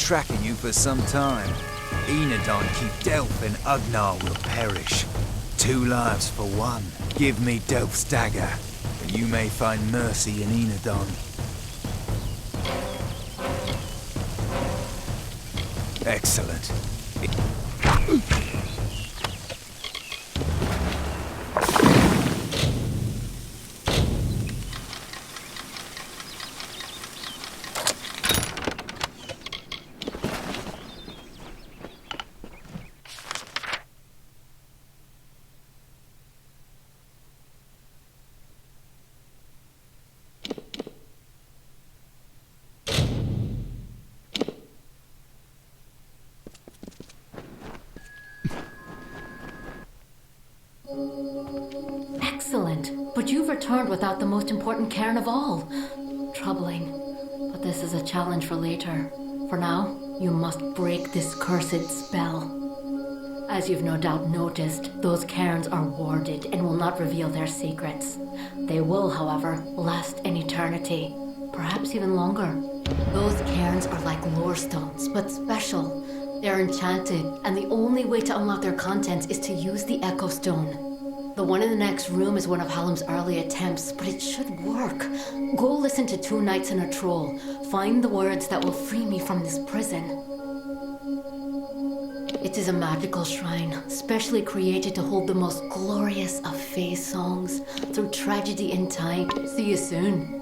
tracking you for some time. Enadon keep Delph and Ugnar will perish. 2 lives for one. Give me Delph's dagger, and you may find mercy in Enadon. Excellent. Excellent, but you've returned without the most important cairn of all. Troubling, but this is a challenge for later. For now, you must break this cursed spell. As you've no doubt noticed, those cairns are warded and will not reveal their secrets. They will, however, last an eternity, perhaps even longer. Those cairns are like lore stones, but special. They're enchanted, and the only way to unlock their contents is to use the Echo Stone. The one in the next room is one of Hallam's early attempts, but it should work. Go listen to 2 Knights and a Troll. Find the words that will free me from this prison. It is a magical shrine, specially created to hold the most glorious of Fae songs through tragedy and time. See you soon.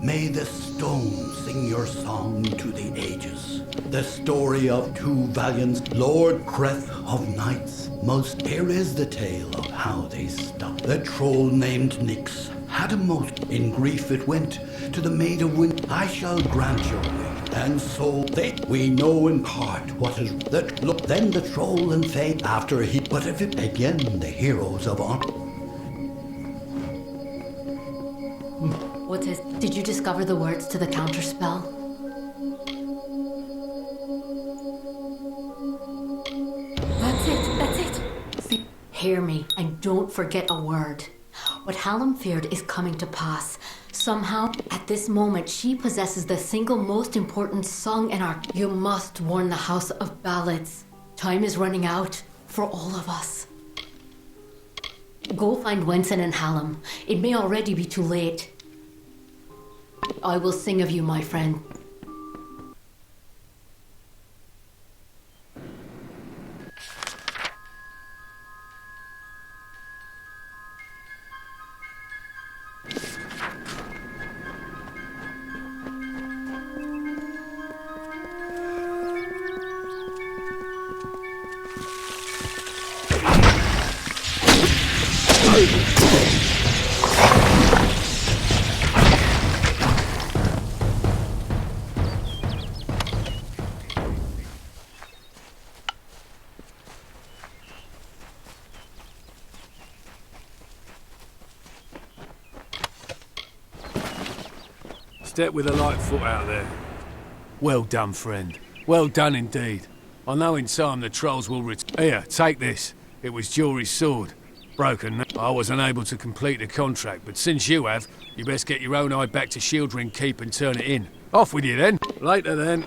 May the stone sing your song to the ages. The story of 2 valiant Lord Creth of Knights. Most here is the tale of how they stuck. The troll named Nyx had a most. In grief it went to the Maid of Wind. I shall grant your wish. And so we know in part what is that. Look, then the troll and Fae after he. But if it again the heroes of our. What is... Did you discover the words to the counterspell? That's it. Hear me, and don't forget a word. What Hallam feared is coming to pass. Somehow, at this moment, she possesses the single most important song in our... You must warn the House of Ballads. Time is running out for all of us. Go find Wenson and Hallam. It may already be too late. I will sing of you, my friend. Step with a light foot out there. Well done, friend. Well done indeed. I know in time the trolls will Here, take this. It was Jory's sword. Broken. I was unable to complete the contract, but since you have, you best get your own eye back to Shieldring Keep and turn it in. Off with you then. Later then.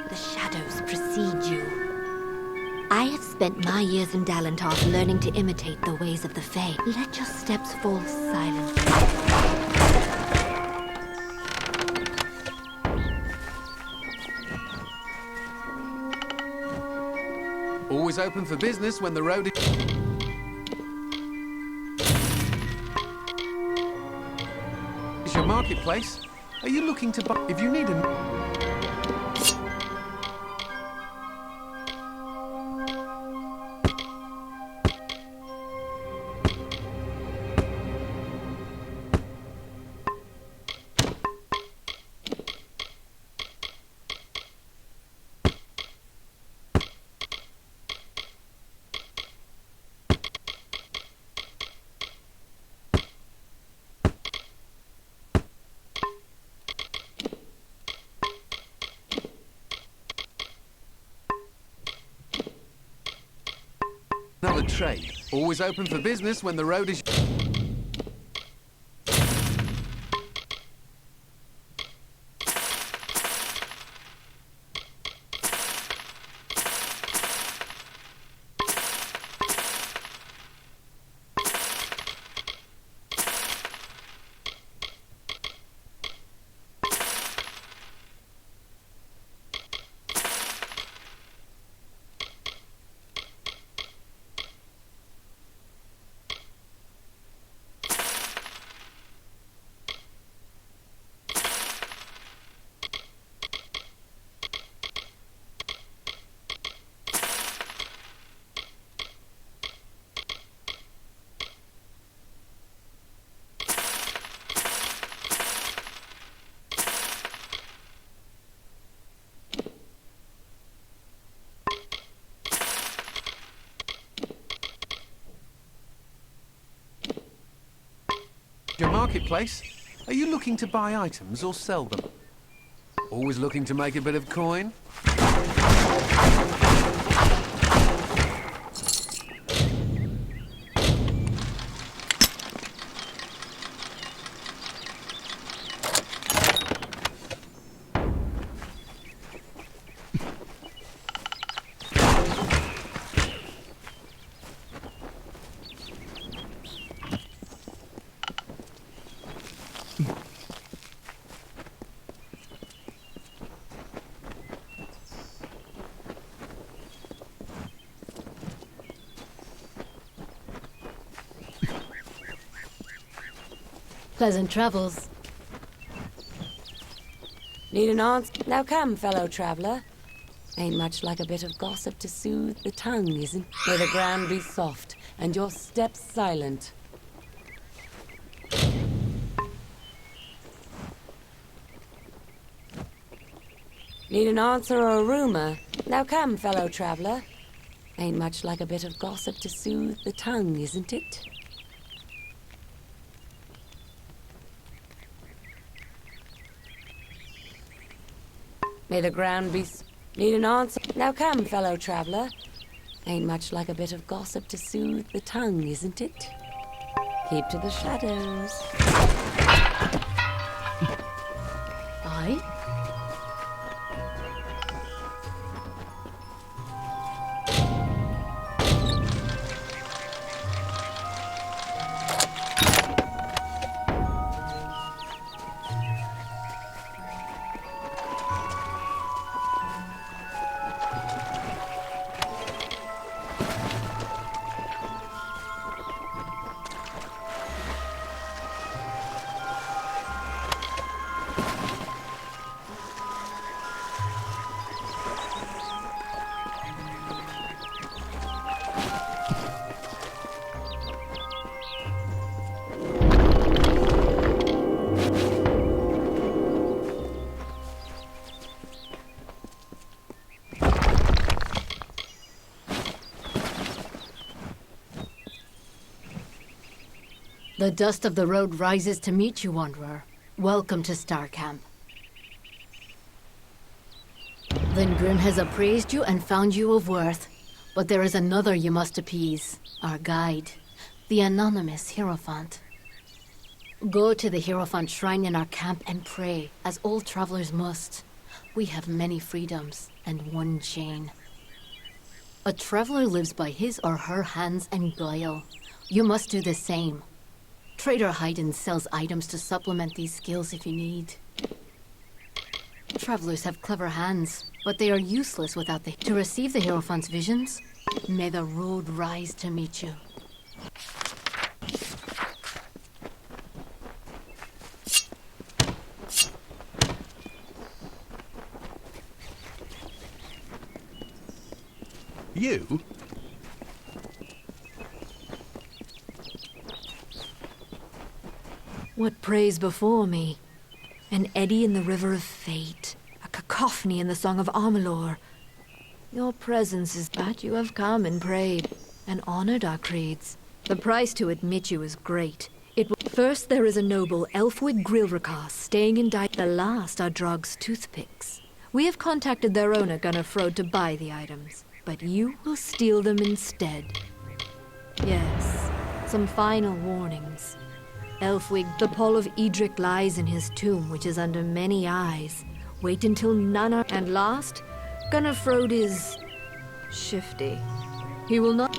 The shadows precede you. I have spent my years in Dalentarth learning to imitate the ways of the Fae. Let your steps fall silently. Always open for business when the road is... Is your marketplace? Are you looking to buy... If you need a... Another trade. Always open for business when the road is... Your marketplace? Are you looking to buy items or sell them? Always looking to make a bit of coin? Pleasant travels. Need an answer? Now come, fellow traveler. Ain't much like a bit of gossip to soothe the tongue, isn't? May the ground be soft and your steps silent. Need an answer or a rumor? Now come, fellow traveler. Ain't much like a bit of gossip to soothe the tongue, isn't it? May the ground be... Need an answer? Now come, fellow traveler. Ain't much like a bit of gossip to soothe the tongue, isn't it? Keep to the shadows. Aye? The dust of the road rises to meet you, Wanderer. Welcome to Star Camp. Then Grim has appraised you and found you of worth. But there is another you must appease, our guide, the anonymous Hierophant. Go to the Hierophant shrine in our camp and pray, as all travelers must. We have many freedoms and one chain. A traveler lives by his or her hands and guile. You must do the same. Trader Hayden sells items to supplement these skills if you need. Travelers have clever hands, but they are useless without the... To receive the Hierophant's visions, may the road rise to meet you. You? What prays before me? An eddy in the river of fate, a cacophony in the song of Amalur. Your presence is that you have come and prayed, and honored our creeds. The price to admit you is great. First, there is a noble Elfwig Grilricas staying in The last are Drog's toothpicks. We have contacted their owner, Gunnar Frode, to buy the items, but you will steal them instead. Yes, some final warnings. Elfwig, the pall of Edric lies in his tomb, which is under many eyes. Wait until none are... And last, Gunnar Frode is... shifty. He will not...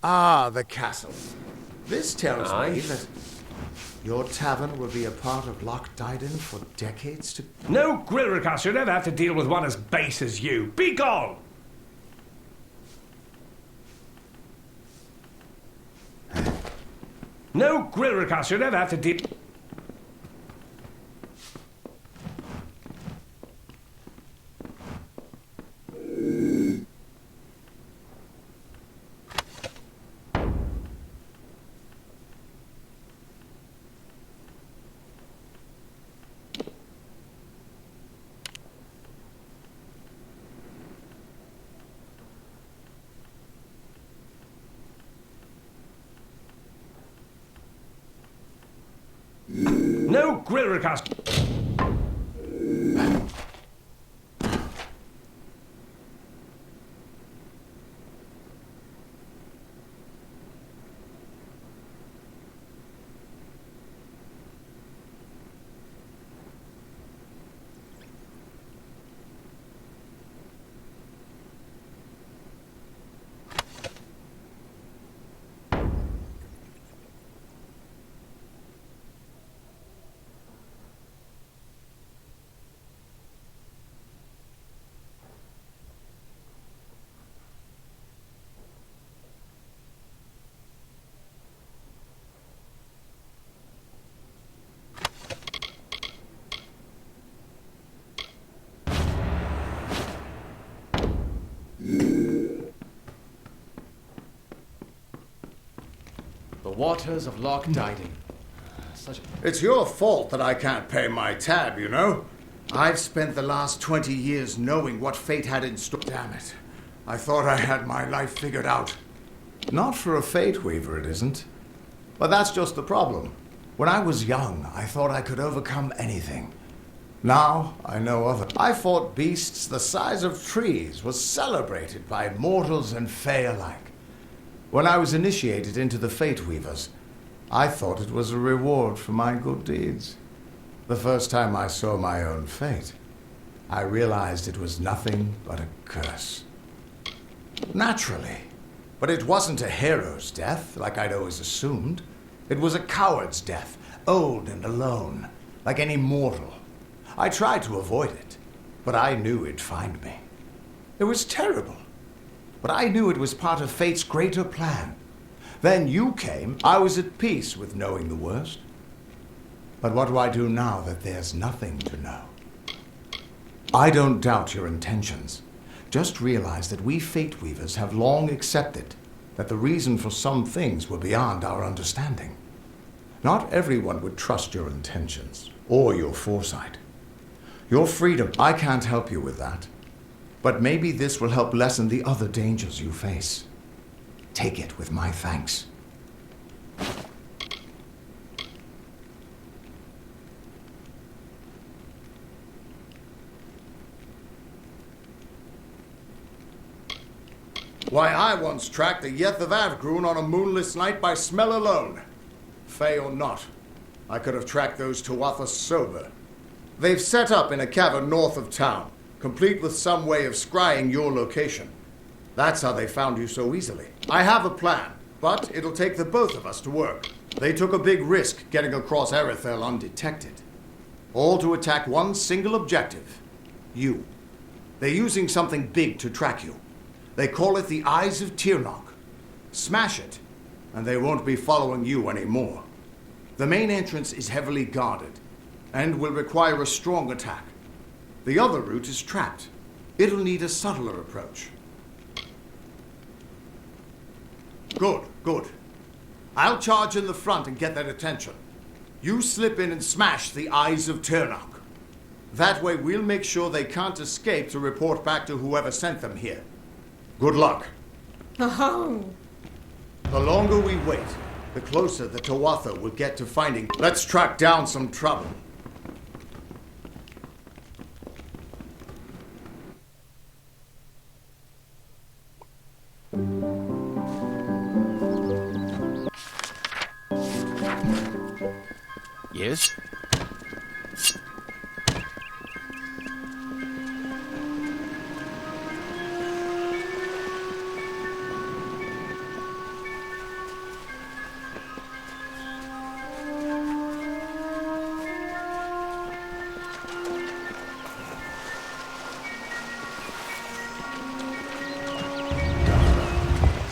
Ah, the castle. This tells me that your tavern will be a part of Loch Dyden for decades to... No, Grilricas, you'll never have to deal with one as base as you. Be gone! No, Grilricas, you'll never have to deal... No grill recast. The waters of Loch Diding. It's your fault that I can't pay my tab, you know? I've spent the last 20 years knowing what fate had in store. Damn it. I thought I had my life figured out. Not for a fate weaver, it isn't. But that's just the problem. When I was young, I thought I could overcome anything. Now, I know of it. I fought beasts the size of trees, was celebrated by mortals and fae alike. When I was initiated into the Fate Weavers, I thought it was a reward for my good deeds. The first time I saw my own fate, I realized it was nothing but a curse. Naturally. But it wasn't a hero's death, like I'd always assumed. It was a coward's death, old and alone, like any mortal. I tried to avoid it, but I knew it'd find me. It was terrible. But I knew it was part of fate's greater plan. Then you came, I was at peace with knowing the worst. But what do I do now that there's nothing to know? I don't doubt your intentions. Just realize that we Fate Weavers have long accepted that the reason for some things were beyond our understanding. Not everyone would trust your intentions or your foresight. Your freedom, I can't help you with that. But maybe this will help lessen the other dangers you face. Take it with my thanks. Why, I once tracked the Yeth of Avgrun on a moonless night by smell alone. Fey or not, I could have tracked those Tuatha sober. They've set up in a cavern north of town, complete with some way of scrying your location. That's how they found you so easily. I have a plan, but it'll take the both of us to work. They took a big risk getting across Erethel undetected. All to attack one single objective. You. They're using something big to track you. They call it the Eyes of Tirnoch. Smash it, and they won't be following you anymore. The main entrance is heavily guarded, and will require a strong attack. The other route is trapped. It'll need a subtler approach. Good, good. I'll charge in the front and get their attention. You slip in and smash the Eyes of Tirnoch. That way we'll make sure they can't escape to report back to whoever sent them here. Good luck. Oh. The longer we wait, the closer the Tuatha will get to finding. Let's track down some trouble. Yes?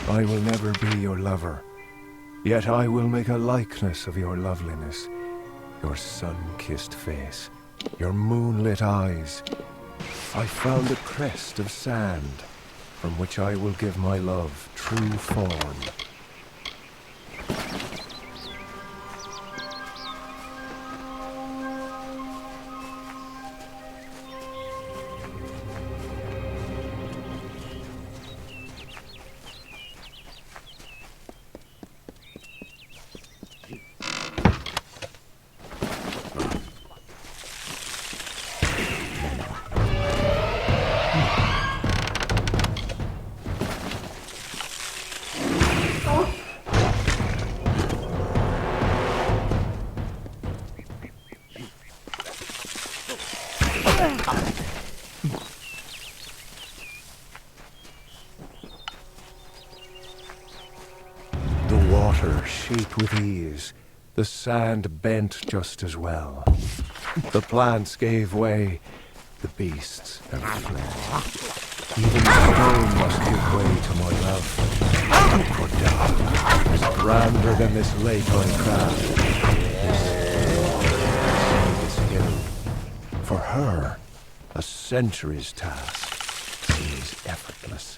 I will never be your lover, yet I will make a likeness of your loveliness, your sun-kissed face, your moonlit eyes. I found a crest of sand, from which I will give my love true form. The water shaped with ease. The sand bent just as well. The plants gave way. The beasts have fled. Even the stone must give way to my love. For Dara is grander than this lake on craft. This hill. For her, a century's task seems effortless.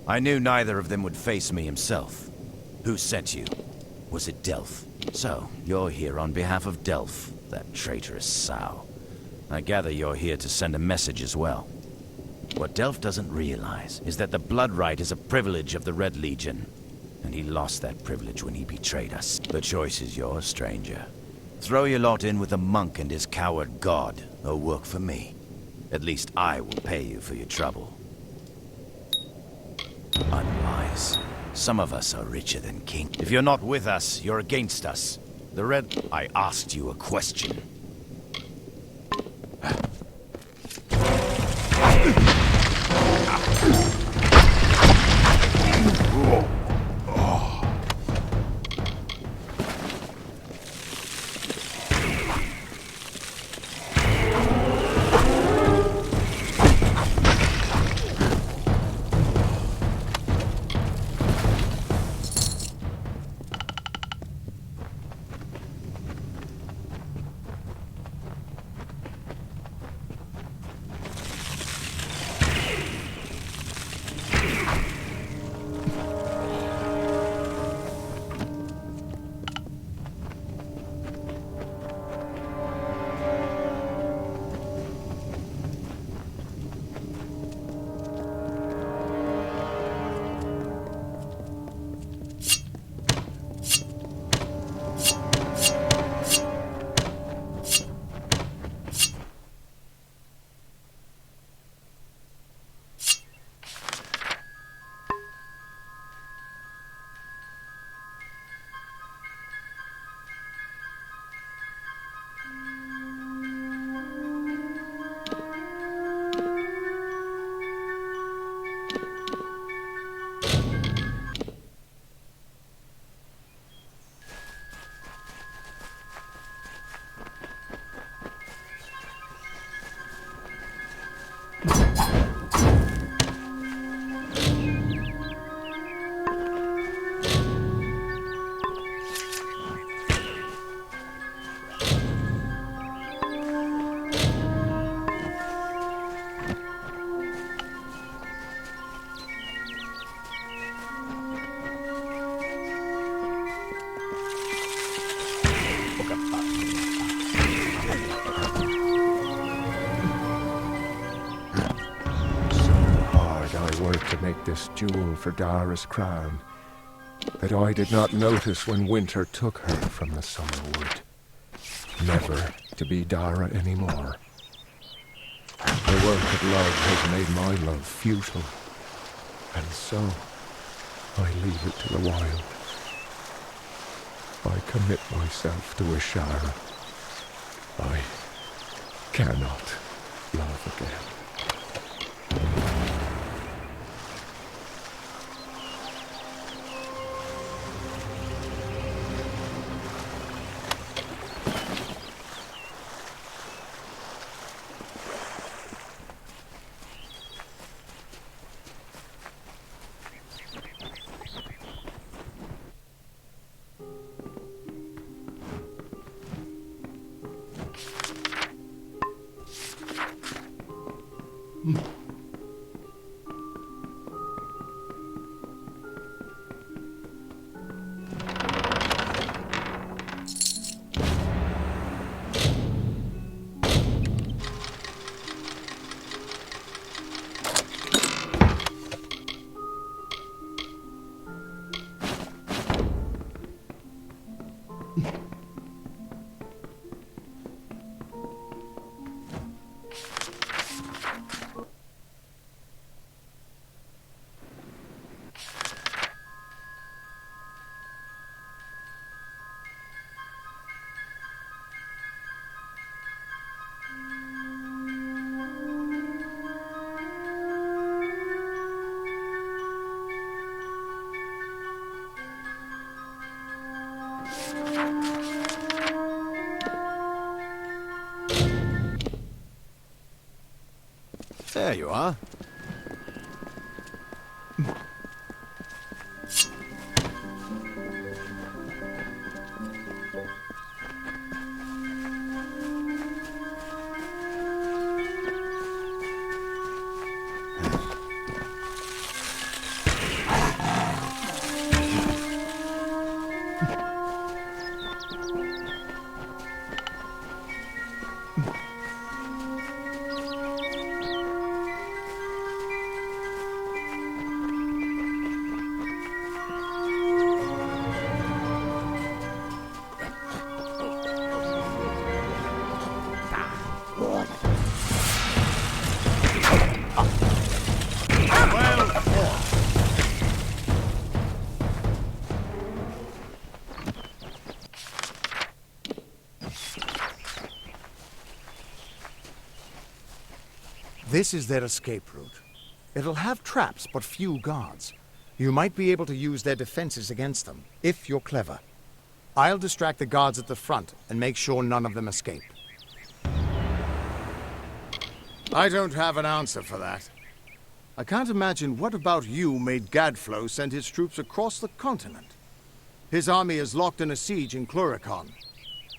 I knew neither of them would face me himself. Who sent you? Was it Delph? So, you're here on behalf of Delph, that traitorous sow. I gather you're here to send a message as well. What Delph doesn't realize is that the blood right is a privilege of the Red Legion, and he lost that privilege when he betrayed us. The choice is yours, stranger. Throw your lot in with the monk and his coward god, or work for me. At least I will pay you for your trouble. Unwise. Some of us are richer than king. If you're not with us, you're against us. The Red... I asked you a question. To make this jewel for Dara's crown, that I did not notice when winter took her from the summer wood. Never to be Dara anymore. The work of love has made my love futile, and so I leave it to the wild. I commit myself to Ishara. I cannot love. again. There you are. This is their escape route. It'll have traps, but few guards. You might be able to use their defenses against them, if you're clever. I'll distract the guards at the front and make sure none of them escape. I don't have an answer for that. I can't imagine what about you made Gadflow send his troops across the continent. His army is locked in a siege in Cluricon,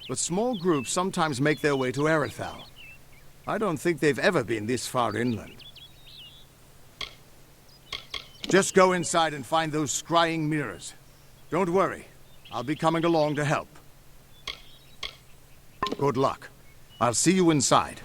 but small groups sometimes make their way to Erithal. I don't think they've ever been this far inland. Just go inside and find those scrying mirrors. Don't worry, I'll be coming along to help. Good luck. I'll see you inside.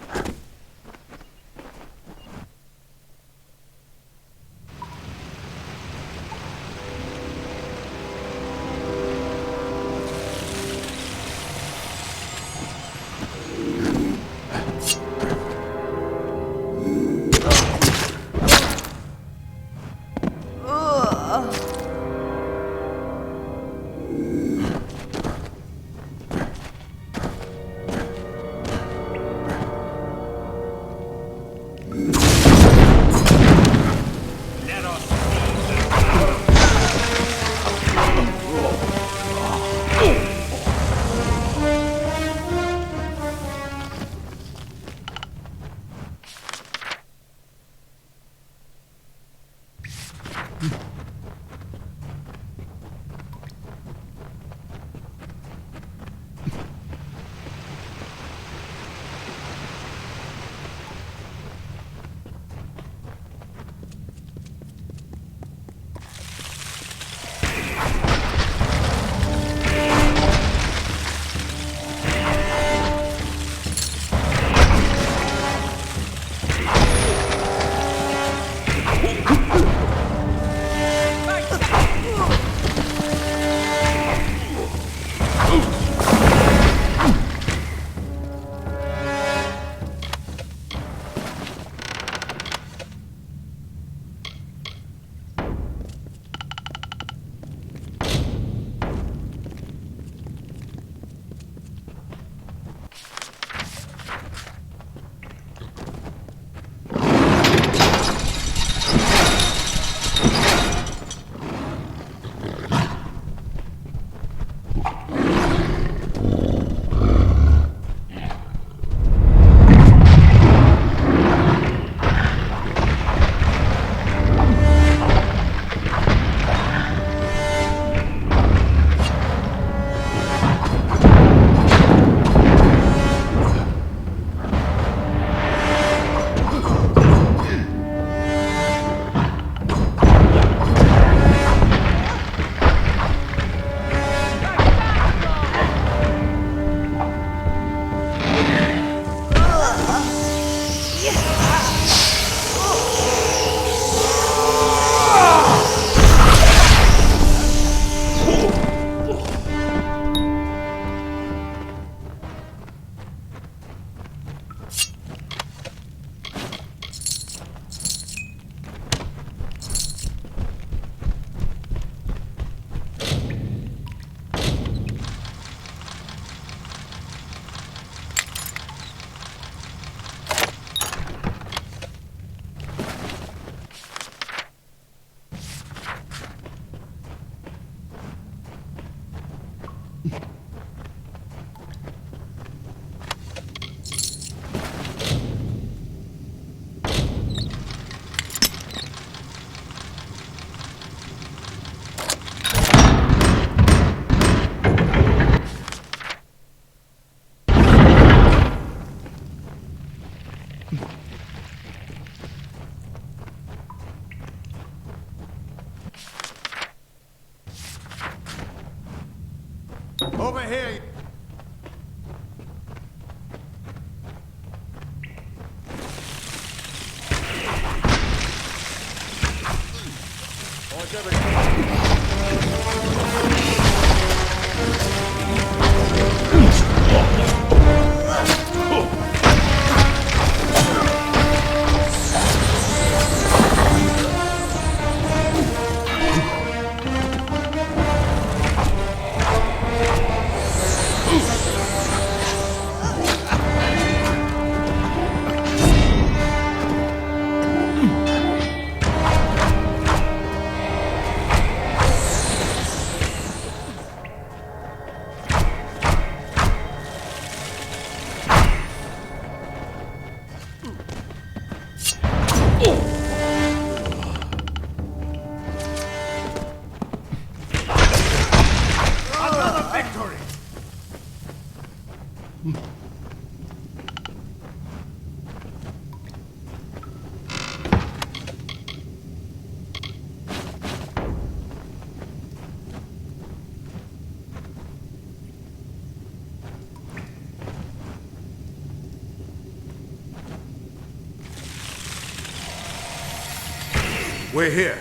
We're here.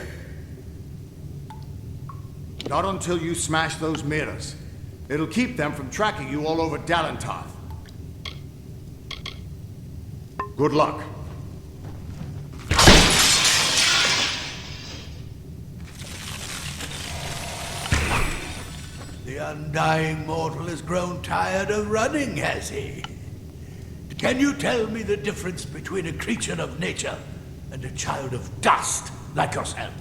Not until you smash those mirrors. It'll keep them from tracking you all over Dalentarth. Good luck. The undying mortal has grown tired of running, has he? Can you tell me the difference between a creature of nature and a child of dust like yourself?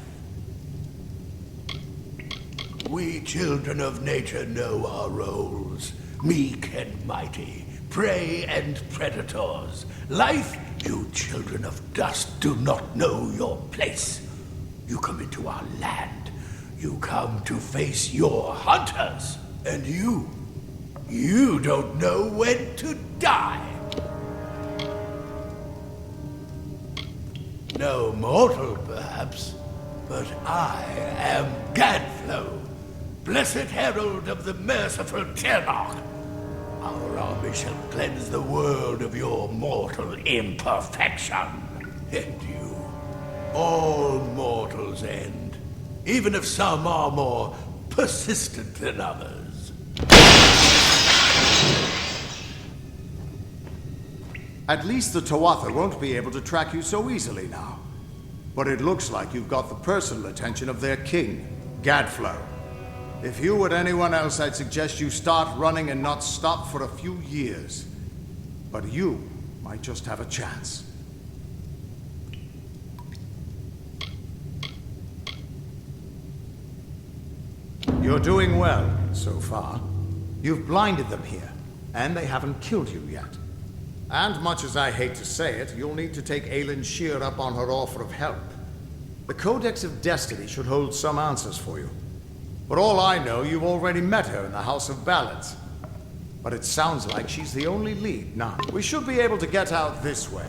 We children of nature know our roles. Meek and mighty, prey and predators. Life, you children of dust do not know your place. You come into our land. You come to face your hunters. And you don't know when to die. No mortal, perhaps, but I am Gadflow, blessed herald of the merciful Tyrnarch. Our army shall cleanse the world of your mortal imperfection. And you, all mortals end, even if some are more persistent than others. At least the Tuatha won't be able to track you so easily now. But it looks like you've got the personal attention of their king, Gadflow. If you were anyone else, I'd suggest you start running and not stop for a few years. But you might just have a chance. You're doing well, so far. You've blinded them here, and they haven't killed you yet. And much as I hate to say it, you'll need to take Aelin Shear up on her offer of help. The Codex of Destiny should hold some answers for you. For all I know, you've already met her in the House of Ballads. But it sounds like she's the only lead now. We should be able to get out this way.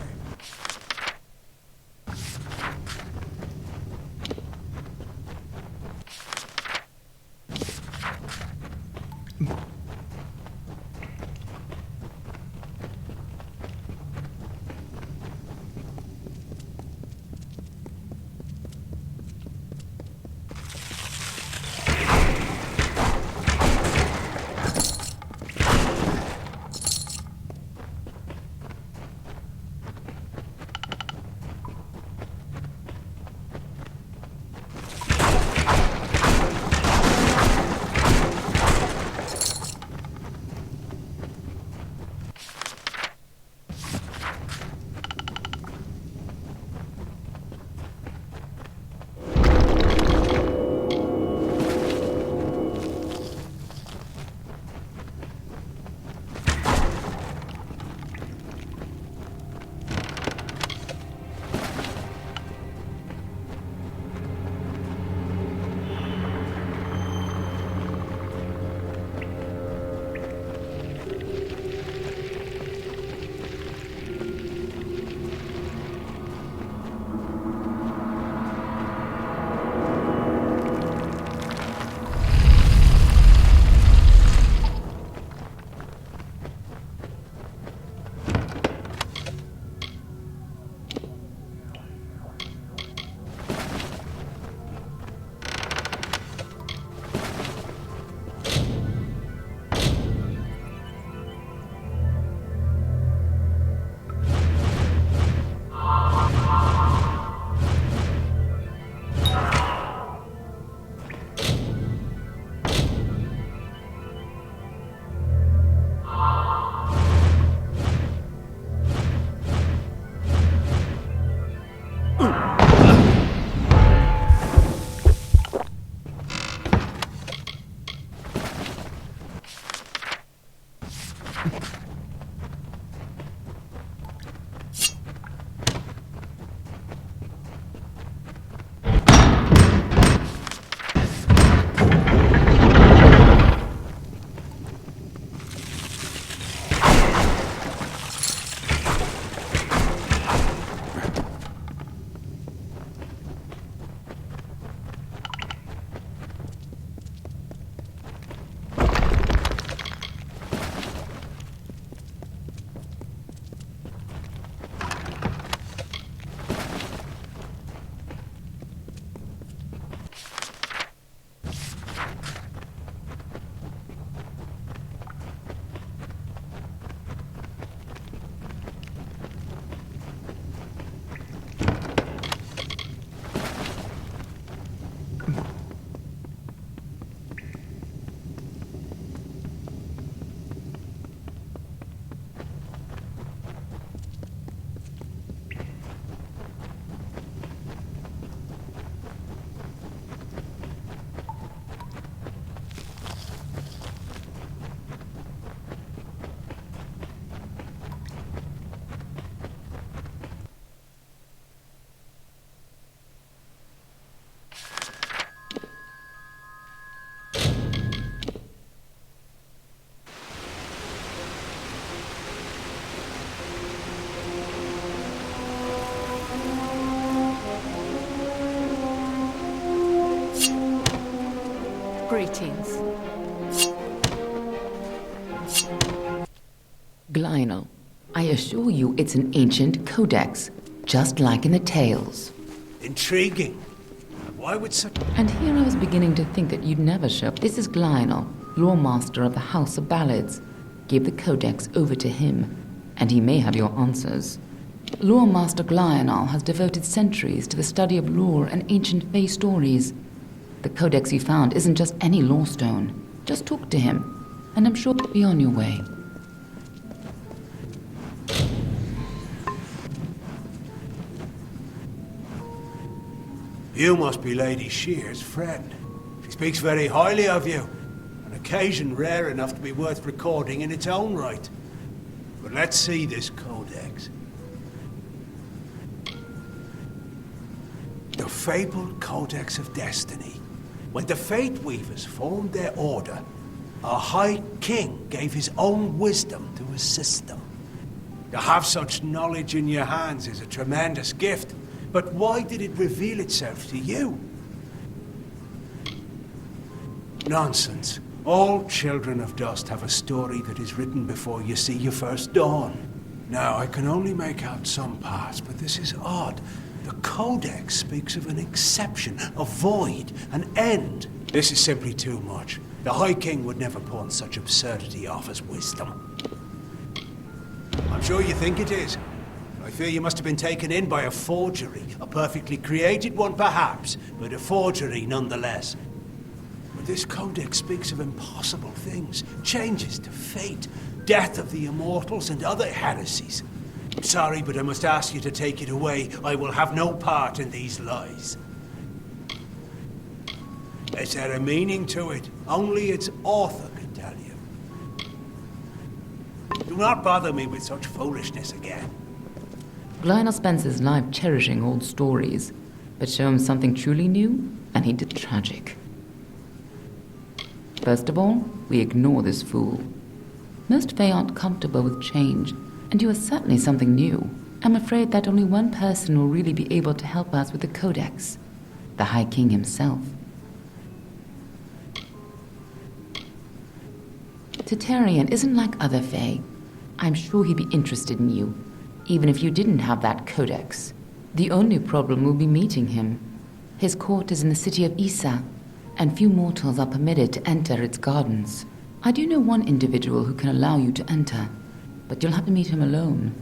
Greetings. Glynel, I assure you it's an ancient codex, just like in the tales. Intriguing. Why would such... And here I was beginning to think that you'd never show. This is Glynel, lore master of the House of Ballads. Give the codex over to him, and he may have your answers. Lore Master Glynel has devoted centuries to the study of lore and ancient Fae stories. The codex he found isn't just any lore stone. Just talk to him, and I'm sure you'll be on your way. You must be Lady Shear's friend. She speaks very highly of you. An occasion rare enough to be worth recording in its own right. But let's see this codex. The fabled Codex of Destiny. When the Fate Weavers formed their order, our High King gave his own wisdom to assist them. To have such knowledge in your hands is a tremendous gift, but why did it reveal itself to you? Nonsense. All children of dust have a story that is written before you see your first dawn. Now, I can only make out some parts, but this is odd. The Codex speaks of an exception, a void, an end. This is simply too much. The High King would never pawn such absurdity off as wisdom. I'm sure you think it is. I fear you must have been taken in by a forgery. A perfectly created one, perhaps, but a forgery nonetheless. But this codex speaks of impossible things, changes to fate, death of the immortals, and other heresies. I'm sorry, but I must ask you to take it away. I will have no part in these lies. Is there a meaning to it? Only its author can tell you. Do not bother me with such foolishness again. Glynel spends his life cherishing old stories, but show him something truly new, and he did tragic. First of all, we ignore this fool. Most Fae aren't comfortable with change, and you are certainly something new. I'm afraid that only one person will really be able to help us with the Codex, the High King himself. Titarian isn't like other Fae. I'm sure he'd be interested in you, even if you didn't have that Codex. The only problem will be meeting him. His court is in the city of Issa, and few mortals are permitted to enter its gardens. I do know one individual who can allow you to enter, but you'll have to meet him alone.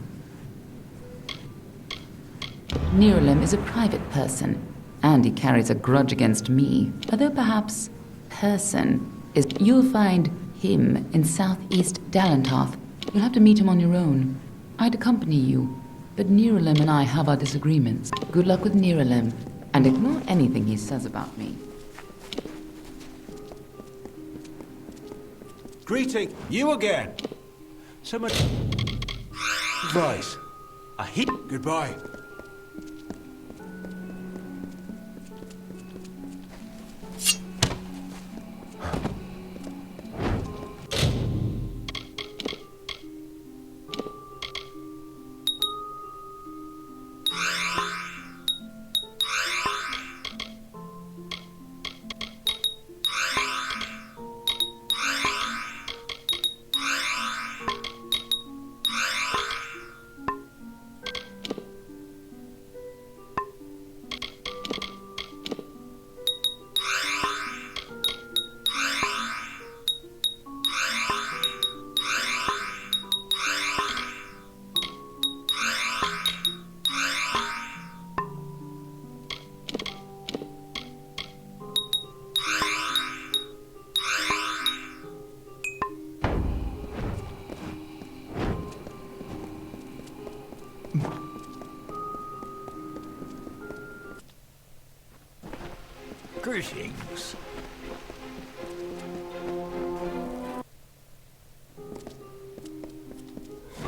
Nirelem is a private person, and he carries a grudge against me, although perhaps person is... You'll find him in southeast Dalentarth. You'll have to meet him on your own. I'd accompany you, but Nirelem and I have our disagreements. Good luck with Nirelem, and ignore anything he says about me. Greeting, you again. So much advice. A heap. Goodbye. Greetings.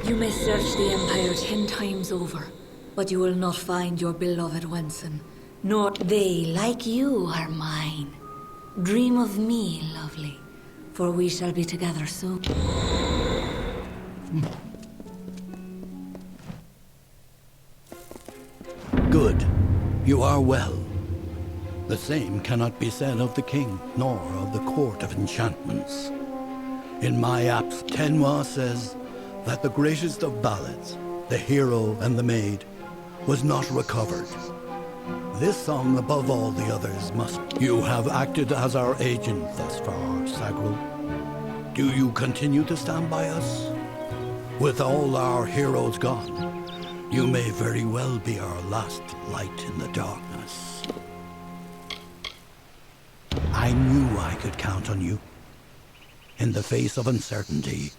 You may search the Empire 10 times over, but you will not find your beloved Wenson. Nor they, like you, are mine. Dream of me, lovely, for we shall be together soon. Good. You are well. The same cannot be said of the king, nor of the court of enchantments. In my apps, Tenwa says that the greatest of ballads, the hero and the maid, was not recovered. This song, above all the others, must... You have acted as our agent thus far, Sagril. Do you continue to stand by us? With all our heroes gone, you may very well be our last light in the darkness. I knew I could count on you. In the face of uncertainty,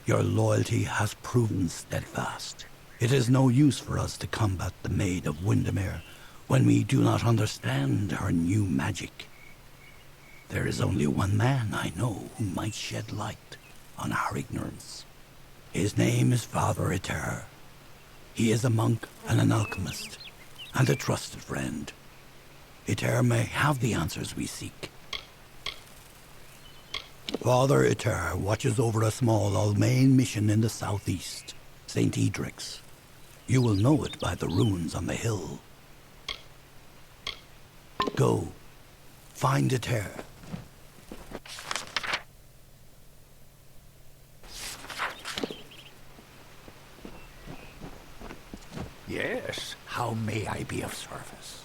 your loyalty has proven steadfast. It is no use for us to combat the Maid of Windermere when we do not understand her new magic. There is only one man I know who might shed light on our ignorance. His name is Father Eter. He is a monk and an alchemist, and a trusted friend. Eter may have the answers we seek. Father Eter watches over a small Almain mission in the southeast, St. Edric's. You will know it by the ruins on the hill. Go, find Eter. Yes, how may I be of service?